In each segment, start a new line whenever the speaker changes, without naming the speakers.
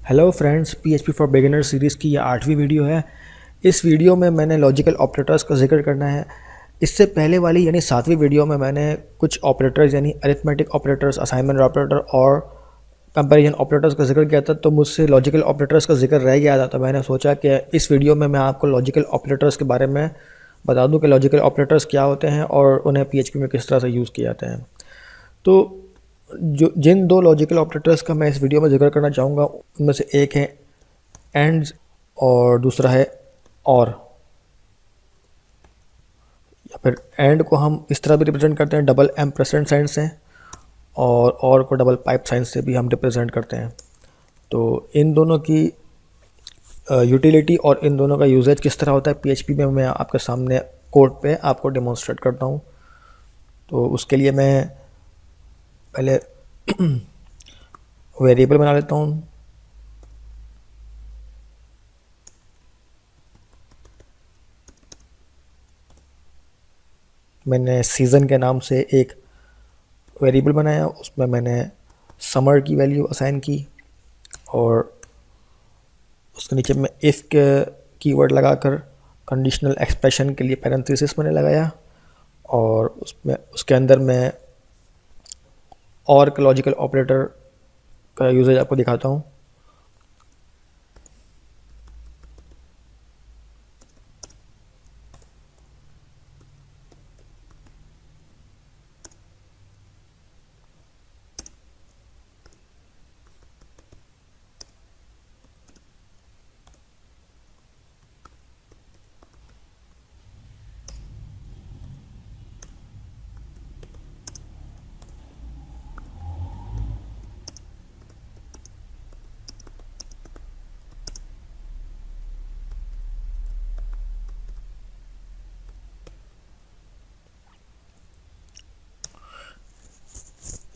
Hello friends, PHP for beginner series की ये 8वीं वीडियो है। इस वीडियो में मैंने लॉजिकल ऑपरेटर्स का जिक्र करना है। इससे पहले वाली यानी 7वीं वीडियो में मैंने कुछ ऑपरेटर्स यानी अरिथमेटिक ऑपरेटर्स, असाइनमेंट ऑपरेटर और कंपैरिजन ऑपरेटर्स का जिक्र किया था, तो मुझसे लॉजिकल ऑपरेटर्स का जिक्र रह गया था। तो मैंने सोचा कि इस वीडियो में मैं आपको लॉजिकल ऑपरेटर्स के बारे में बता दूं कि लॉजिकल ऑपरेटर्स क्या होते हैं और उन्हें PHP में किस तरह से यूज़ किए जाते हैं। तो जो जिन दो लॉजिकल ऑपरेटर्स का मैं इस वीडियो में जिक्र करना चाहूँगा उनमें से एक है एंड्स और दूसरा है और। या फिर एंड को हम इस तरह भी रिप्रेजेंट करते हैं, डबल एम्परसेंड साइन से, और को डबल पाइप साइन से भी हम रिप्रेजेंट करते हैं। तो इन दोनों की यूटिलिटी और इन दोनों का यूजेज किस तरह होता है PHP में, मैं आपके सामने कोड पे आपको डेमोन्स्ट्रेट करता हूँ। तो उसके लिए मैं पहले वेरिएबल बना लेता हूँ। मैंने सीज़न के नाम से एक वेरिएबल बनाया, उसमें मैंने समर की वैल्यू असाइन की और उसके नीचे में इफ़ के कीवर्ड लगाकर कंडीशनल एक्सप्रेशन के लिए पैरेंथेसिस मैंने लगाया और उसमें उसके अंदर मैं और का लॉजिकल ऑपरेटर का यूजेज आपको दिखाता हूँ।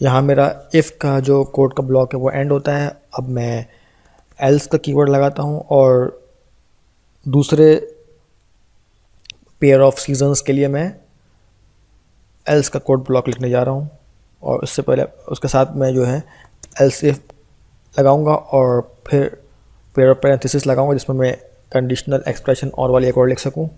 यहाँ मेरा इफ़ का जो कोड का ब्लॉक है वो एंड होता है। अब मैं एल्स का कीवर्ड लगाता हूँ और दूसरे पेयर ऑफ सीजन्स के लिए मैं एल्स का कोड ब्लॉक लिखने जा रहा हूँ। और उससे पहले उसके साथ मैं जो है एल्स इफ लगाऊंगा और फिर पेयर ऑफ पैरेंथेसिस लगाऊंगा जिसमें मैं कंडीशनल एक्सप्रेशन और वाली एक और लिख सकूँ।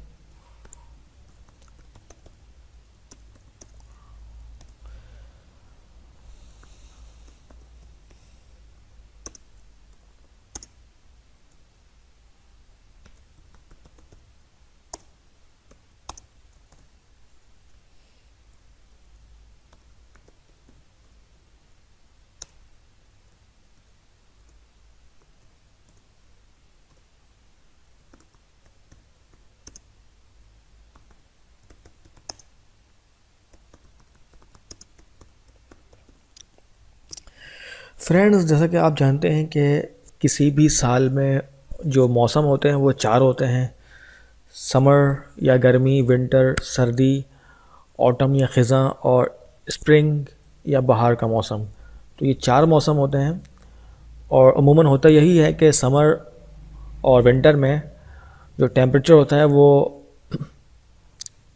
फ्रेंड्स, जैसा कि आप जानते हैं कि किसी भी साल में जो मौसम होते हैं वो 4 होते हैं: समर या गर्मी, विंटर सर्दी, ऑटम या ख़ज़ां और स्प्रिंग या बहार का मौसम। तो ये 4 मौसम होते हैं और अमूमन होता यही है कि समर और विंटर में जो टेम्परेचर होता है वो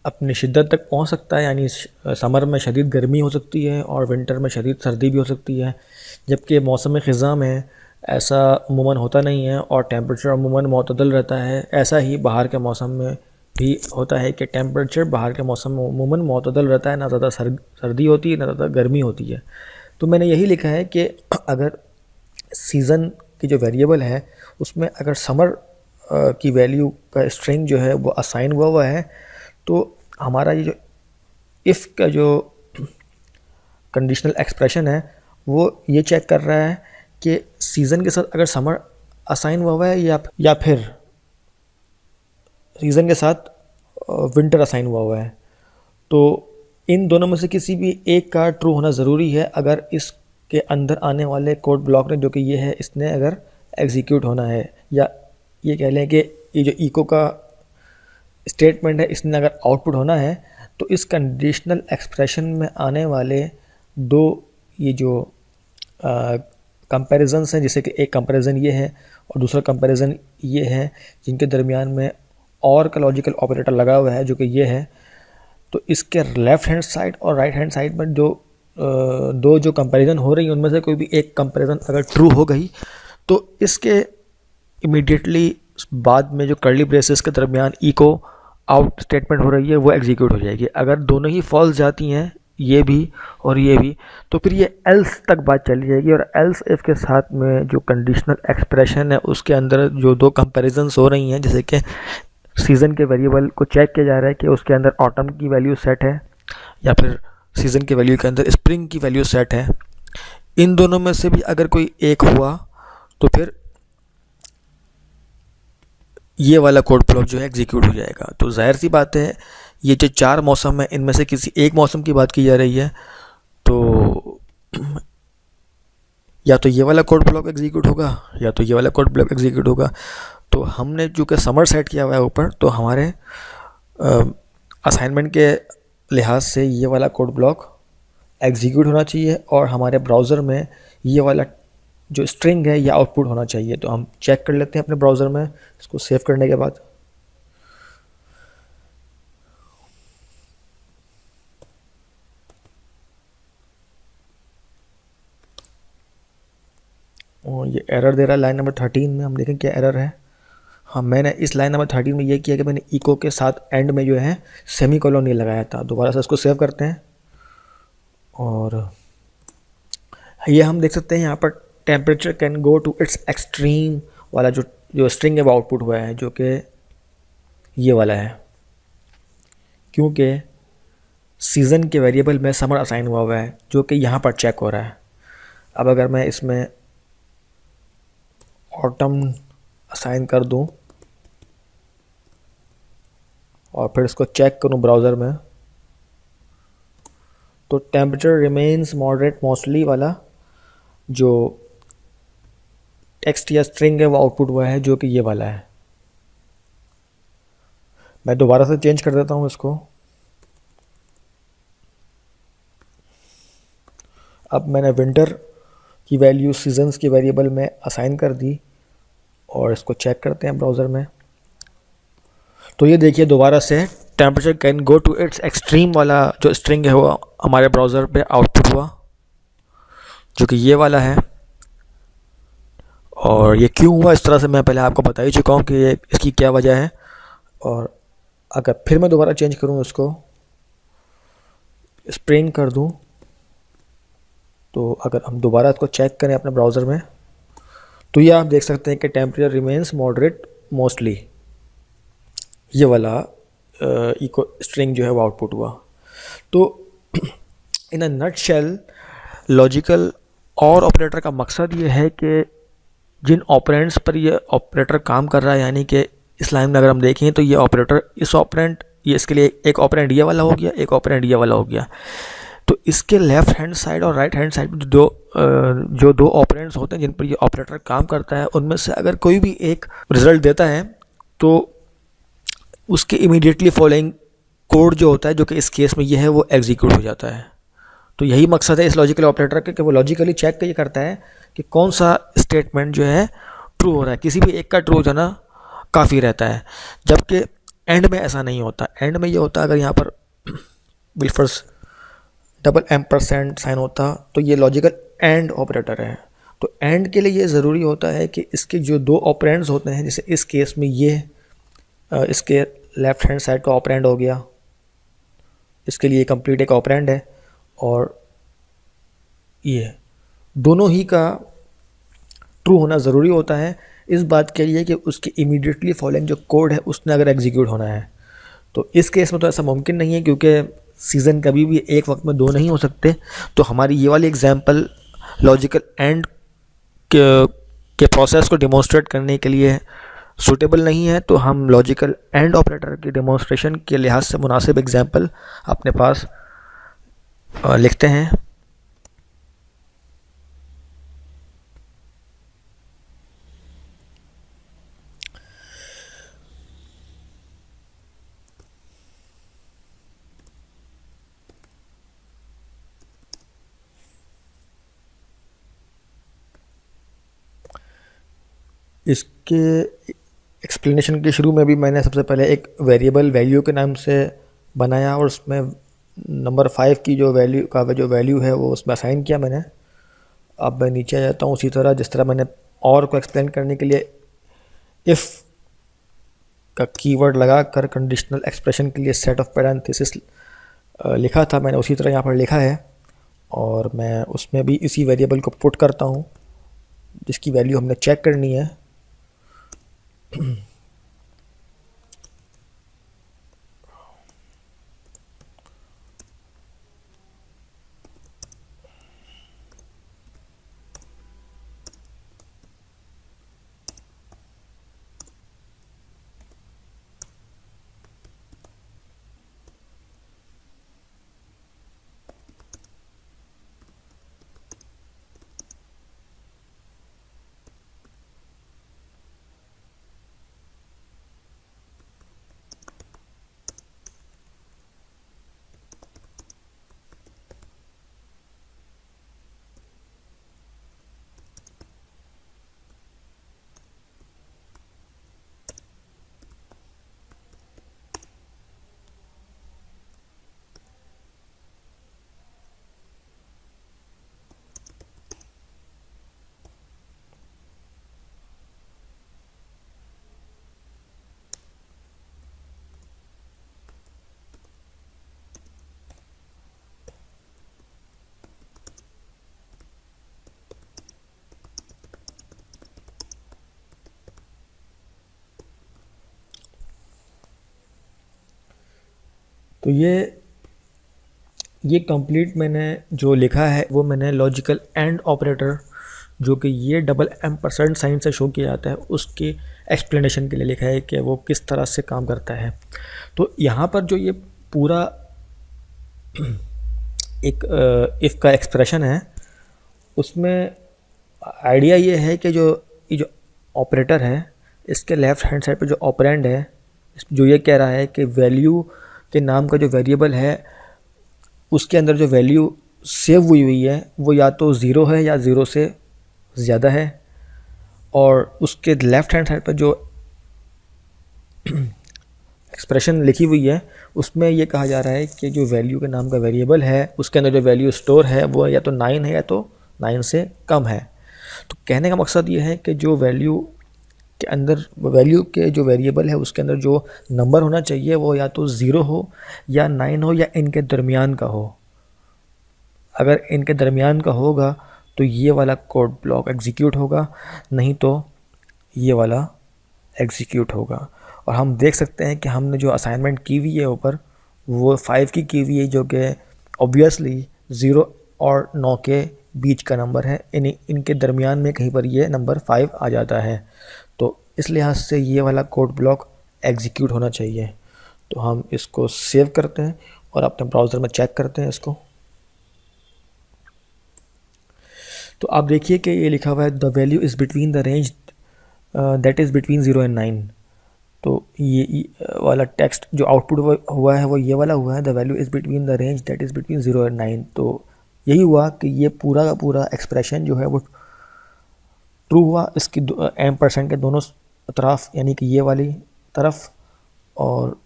अपनी शिद्दत तक पहुंच सकता है, यानी समर में शदीद गर्मी हो सकती है और विंटर में शदीद सर्दी भी हो सकती है। जबकि मौसम ख़ज़ां में ऐसा अमूमन होता नहीं है और टेम्परेचर अमूमन मतदल रहता है। ऐसा ही बाहर के मौसम में भी होता है कि टेम्परेचर बाहर के मौसम में अमूमन मतदल रहता है, ना ज़्यादा सर्दी होती है ना ज़्यादा गर्मी होती है। तो मैंने यही लिखा है कि अगर सीज़न की जो वेरिएबल है उसमें अगर समर की वैल्यू का स्ट्रिंग जो है वो असाइन हुआ है, तो हमारा ये जो इफ़ का जो कंडीशनल एक्सप्रेशन है वो ये चेक कर रहा है कि सीज़न के साथ अगर समर असाइन हुआ है या फिर सीज़न के साथ विंटर असाइन हुआ है। तो इन दोनों में से किसी भी एक का ट्रू होना ज़रूरी है अगर इसके अंदर आने वाले कोड ब्लॉक ने, जो कि ये है, इसने अगर एग्जीक्यूट होना है, या ये कह लें कि ये जो इको का स्टेटमेंट है इसने अगर आउटपुट होना है, तो इस कंडीशनल एक्सप्रेशन में आने वाले दो ये जो कंपैरिजन्स हैं, जैसे कि एक कंपैरिजन ये है और दूसरा कंपैरिजन ये है, जिनके दरमियान में और का लॉजिकल ऑपरेटर लगा हुआ है जो कि ये है। तो इसके लेफ़्ट हैंड साइड और राइट हैंड साइड में दो जो कंपैरिजन हो रही है उनमें से कोई भी एक कंपैरिजन अगर ट्रू हो गई तो इसके इमीडिएटली बाद में जो कर्ली ब्रेसेस के दरमियान इको आउट स्टेटमेंट हो रही है वो एग्जीक्यूट हो जाएगी। अगर दोनों ही फॉल्स जाती हैं, ये भी और ये भी, तो फिर ये एल्स तक बात चली जाएगी। और एल्स इफ के साथ में जो कंडीशनल एक्सप्रेशन है उसके अंदर जो दो कंपैरिजंस हो रही हैं, जैसे कि सीज़न के वेरिएबल को चेक किया जा रहा है कि उसके अंदर ऑटम की वैल्यू सेट है या फिर सीज़न के वैल्यू के अंदर स्प्रिंग की वैल्यू सेट है, इन दोनों में से भी अगर कोई एक हुआ तो फिर ये वाला कोड ब्लॉक जो है एग्जीक्यूट हो जाएगा। तो जाहिर सी बात है, ये जो 4 मौसम है इनमें से किसी एक मौसम की बात की जा रही है, तो या तो ये वाला कोड ब्लॉक एग्जीक्यूट होगा या तो ये वाला कोड ब्लॉक एग्जीक्यूट होगा। तो हमने चूँकि समर सेट किया हुआ है ऊपर, तो हमारे असाइनमेंट के लिहाज से ये वाला कोड ब्लॉक एग्जीक्यूट होना चाहिए और हमारे ब्राउज़र में ये वाला जो स्ट्रिंग है ये आउटपुट होना चाहिए। तो हम चेक कर लेते हैं अपने ब्राउज़र में इसको सेव करने के बाद। और ये एरर दे रहा है लाइन नंबर 13 में। हम देखें क्या एरर है। हाँ, मैंने इस लाइन नंबर 13 में ये किया कि मैंने इको के साथ एंड में जो है सेमीकोलन नहीं लगाया था। दोबारा से इसको सेव करते हैं और ये हम देख सकते हैं यहाँ पर temperature can go to its extreme वाला जो स्ट्रिंग है वो आउटपुट हुआ है, जो कि ये वाला है, क्योंकि सीज़न के वेरिएबल में समर असाइन हुआ है जो कि यहाँ पर चेक हो रहा है। अब अगर मैं इसमें ऑटम असाइन कर दूं और फिर इसको चेक करूं ब्राउज़र में, तो टेम्परेचर रिमेन्स मॉडरेट मोस्टली वाला जो टेक्स्ट या स्ट्रिंग है वो आउटपुट हुआ है, जो कि ये वाला है। मैं दोबारा से चेंज कर देता हूँ इसको। अब मैंने विंटर की वैल्यू सीजन्स के वेरिएबल में असाइन कर दी और इसको चेक करते हैं ब्राउज़र में। तो ये देखिए दोबारा से temperature can go to its extreme वाला जो स्ट्रिंग है वो हमारे ब्राउज़र पे आउटपुट हुआ, जो कि ये वाला है। और ये क्यों हुआ इस तरह से मैं पहले आपको बता ही चुका हूँ कि ये इसकी क्या वजह है। और अगर फिर मैं दोबारा चेंज करूँ, इसको स्प्रिंग कर दूँ, तो अगर हम दोबारा इसको चेक करें अपने ब्राउज़र में, तो ये आप देख सकते हैं कि टेम्परेचर रिमेन्स मॉडरेट मोस्टली, ये वाला इको स्ट्रिंग जो है वो आउटपुट हुआ। तो इन अ नटशेल लॉजिकल और ऑपरेटर का मकसद ये है कि जिन ऑपरेंड्स पर ये ऑपरेटर काम कर रहा है, यानी कि इस लाइन में अगर हम देखें तो ये ऑपरेटर इस ऑपरेंड, ये इसके लिए एक ऑपरेंड ये वाला हो गया, एक ऑपरेंड ये वाला हो गया। तो इसके लेफ़्ट हैंड साइड और राइट हैंड साइड में जो दो ऑपरेंड्स होते हैं जिन पर ये ऑपरेटर काम करता है, उनमें से अगर कोई भी एक रिज़ल्ट देता है तो उसके इमीडिएटली फॉलोइंग कोड जो होता है, जो कि इस केस में ये है, वो एग्जीक्यूट हो जाता है। तो यही मकसद है इस लॉजिकल ऑपरेटर का कि वो लॉजिकली चेक ये करता है कि कौन सा स्टेटमेंट जो है ट्रू हो रहा है। किसी भी एक का ट्रू हो जाना काफ़ी रहता है, जबकि एंड में ऐसा नहीं होता। एंड में ये होता अगर यहाँ पर बिलफर्स डबल एम्परसेंड साइन होता तो ये लॉजिकल एंड ऑपरेटर है। तो एंड के लिए ये ज़रूरी होता है कि इसके जो दो ऑपरेंड्स होते हैं, जैसे इस केस में ये इसके लेफ़्ट हैंड साइड का ऑपरेंड हो गया, इसके लिए कंप्लीट एक ऑपरेंड है, और ये दोनों ही का ट्रू होना ज़रूरी होता है इस बात के लिए कि उसके इमीडिएटली फॉलोइंग जो कोड है उसने अगर एग्जीक्यूट होना है। तो इस केस में तो ऐसा मुमकिन नहीं है, क्योंकि सीज़न कभी भी एक वक्त में दो नहीं हो सकते। तो हमारी ये वाली एग्जांपल लॉजिकल एंड के प्रोसेस को डिमॉन्स्ट्रेट करने के लिए सूटेबल नहीं है। तो हम लॉजिकल एंड ऑपरेटर की डेमोन्स्ट्रेशन के लिहाज से मुनासिब एग्जांपल अपने पास लिखते हैं। इसके एक्सप्लेनेशन के शुरू में भी मैंने सबसे पहले एक वेरिएबल वैल्यू के नाम से बनाया और उसमें नंबर 5 की जो वैल्यू है वो उसमें असाइन किया मैंने। अब मैं नीचे आ जाता हूँ उसी तरह जिस तरह मैंने और को एक्सप्लेन करने के लिए इफ़ का कीवर्ड लगाकर कंडीशनल एक्सप्रेशन के लिए सेट ऑफ पैरेंथेसिस लिखा था, मैंने उसी तरह यहाँ पर लिखा है और मैं उसमें भी इसी वेरिएबल को पुट करता हूँ जिसकी वैल्यू हमने चेक करनी है। तो ये कंप्लीट मैंने जो लिखा है वो मैंने लॉजिकल एंड ऑपरेटर जो कि ये डबल एम्परसेंड साइन से शो किया जाता है उसके एक्सप्लेनेशन के लिए लिखा है कि वो किस तरह से काम करता है। तो यहाँ पर जो ये पूरा एक इफ़ का एक्सप्रेशन है उसमें आइडिया ये है कि ये जो ऑपरेटर है इसके लेफ़्ट हैंड साइड पे जो ऑपरेंड है जो ये कह रहा है कि वैल्यू के नाम का जो वेरिएबल है उसके अंदर जो वैल्यू सेव हुई है वो या तो ज़ीरो है या ज़ीरो से ज़्यादा है, और उसके लेफ़्ट हैंड साइड पर जो एक्सप्रेशन लिखी हुई है उसमें ये कहा जा रहा है कि जो वैल्यू के नाम का वेरिएबल है उसके अंदर जो वैल्यू स्टोर है वो या तो 9 है या तो 9 से कम है। तो कहने का मकसद ये है कि जो वैल्यू के अंदर वैल्यू के जो वेरिएबल है उसके अंदर जो नंबर होना चाहिए वो या तो 0 हो या 9 हो या इनके दरमियान का हो। अगर इनके दरमियान का होगा तो ये वाला कोड ब्लॉक एग्जीक्यूट होगा, नहीं तो ये वाला एग्जीक्यूट होगा। और हम देख सकते हैं कि हमने जो असाइनमेंट की हुई है ऊपर वो 5 की हुई है जो कि ऑब्वियसली 0 और 9 के बीच का नंबर है, इनके दरमियान में कहीं पर ये नंबर 5 आ जाता है। तो इस लिहाज से ये वाला कोड ब्लॉक एग्जीक्यूट होना चाहिए। तो हम इसको सेव करते हैं और अपने ब्राउज़र में चेक करते हैं इसको। तो आप देखिए कि ये लिखा हुआ है the value is between the range that is between 0 and 9। तो ये वाला टेक्स्ट जो आउटपुट हुआ है वो ये वाला हुआ है the value is between the range that is between 0 and 9। तो यही हुआ कि ये पूरा का पूरा एक्सप्रेशन जो है वो ट्रू हुआ। इसकी एम% के दोनों तरफ यानी कि ये वाली तरफ और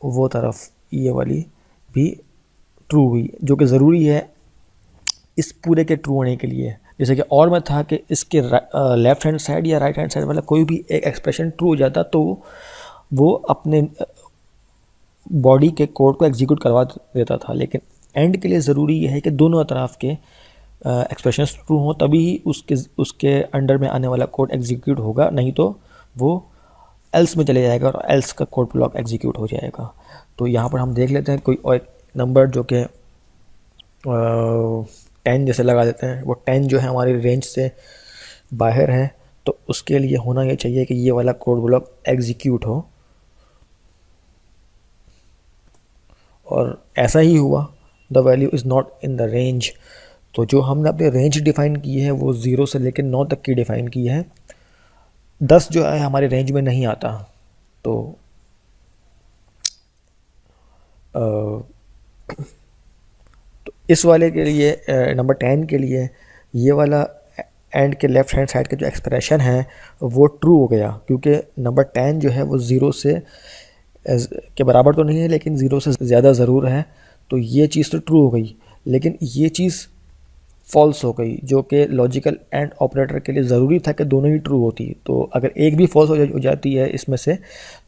वो तरफ ये वाली भी ट्रू हुई, जो कि ज़रूरी है इस पूरे के ट्रू होने के लिए। जैसे कि और में था कि इसके लेफ़्ट हैंड साइड या राइट हैंड साइड वाला कोई भी एक एक्सप्रेशन ट्रू हो जाता तो वो अपने बॉडी के कोड को एग्जीक्यूट करवा देता था, लेकिन एंड के लिए ज़रूरी ये है कि दोनों तरफ के एक्सप्रेशंस ट्रू हों तभी उसके अंडर में आने वाला कोड एग्जीक्यूट होगा, नहीं तो वो एल्स में चले जाएगा और एल्स का कोड ब्लॉक एग्जीक्यूट हो जाएगा। तो यहाँ पर हम देख लेते हैं कोई और नंबर जो कि 10 जैसे लगा देते हैं। वो 10 जो है हमारी रेंज से बाहर है, तो उसके लिए होना ये चाहिए कि ये वाला कोड ब्लॉक एग्जीक्यूट हो, और ऐसा ही हुआ the value is not in the range. तो जो हमने अपनी रेंज डिफ़ाइन की है वो 0 से लेकर 9 तक की डिफ़ाइन की है। 10 जो है हमारे रेंज में नहीं आता। तो इस वाले के लिए नंबर 10 के लिए ये वाला एंड के लेफ़्ट हैंड साइड का जो एक्सप्रेशन है वो ट्रू हो गया, क्योंकि नंबर 10 जो है वो 0 से के बराबर तो नहीं है लेकिन 0 से ज़्यादा ज़रूर है। तो ये चीज़ तो ट्रू हो गई, लेकिन ये चीज़ फॉल्स हो गई, जो कि लॉजिकल एंड ऑपरेटर के लिए ज़रूरी था कि दोनों ही ट्रू होती। तो अगर एक भी फॉल्स हो जाती है इसमें से,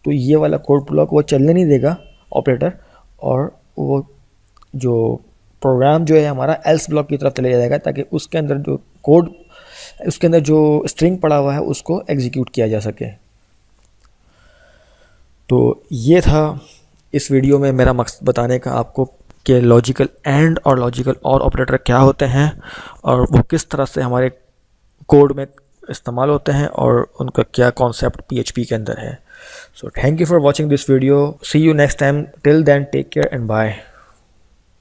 तो ये वाला कोड ब्लॉक वो चलने नहीं देगा ऑपरेटर, और वो जो प्रोग्राम जो है हमारा एल्स ब्लॉक की तरफ चले जाएगा, ताकि उसके अंदर जो कोड, उसके अंदर जो स्ट्रिंग पड़ा हुआ है उसको एग्जीक्यूट किया जा सके। तो ये था इस वीडियो में मेरा मकसद बताने का आपको कि लॉजिकल एंड और लॉजिकल और ऑपरेटर क्या होते हैं और वो किस तरह से हमारे कोड में इस्तेमाल होते हैं और उनका क्या कॉन्सेप्ट PHP के अंदर है। So thank you for watching this video, see you next time, till then take care and bye.